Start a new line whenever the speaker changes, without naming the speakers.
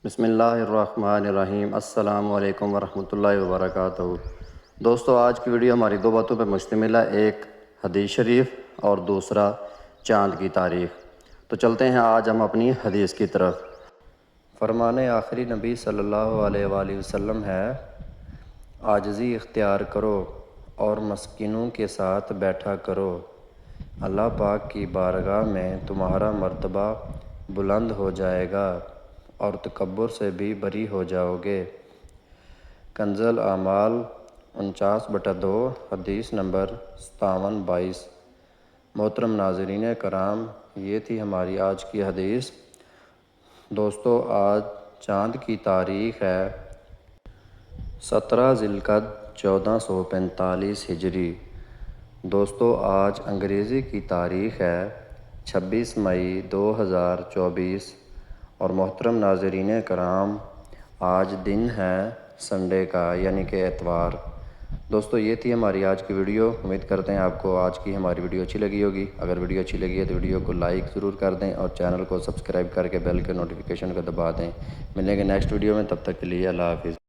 بسم اللہ الرحمن الرحیم۔ السلام علیکم ورحمۃ اللہ وبرکاتہ۔ دوستو، آج کی ویڈیو ہماری دو باتوں پہ مشتمل ہے، ایک حدیث شریف اور دوسرا چاند کی تاریخ۔ تو چلتے ہیں آج ہم اپنی حدیث کی طرف۔ فرمان آخری نبی صلی اللہ علیہ وآلہ وسلم ہے، عاجزی اختیار کرو اور مسکینوں کے ساتھ بیٹھا کرو، اللہ پاک کی بارگاہ میں تمہارا مرتبہ بلند ہو جائے گا اور تکبر سے بھی بری ہو جاؤ گے۔ کنز الاعمال 49/2، حدیث نمبر 5722۔ محترم ناظرین کرام، یہ تھی ہماری آج کی حدیث۔ دوستو، آج چاند کی تاریخ ہے 17 ذی القعدہ 1445 ہجری۔ دوستو، آج انگریزی کی تاریخ ہے 26 مئی 2024۔ اور محترم ناظرین کرام، آج دن ہے سنڈے کا، یعنی کہ اتوار۔ دوستو، یہ تھی ہماری آج کی ویڈیو۔ امید کرتے ہیں آپ کو آج کی ہماری ویڈیو اچھی لگی ہوگی۔ اگر ویڈیو اچھی لگی ہے تو ویڈیو کو لائک ضرور کر دیں اور چینل کو سبسکرائب کر کے بیل کے نوٹیفیکیشن کو دبا دیں۔ ملیں گے نیکسٹ ویڈیو میں، تب تک کے لیے اللہ حافظ۔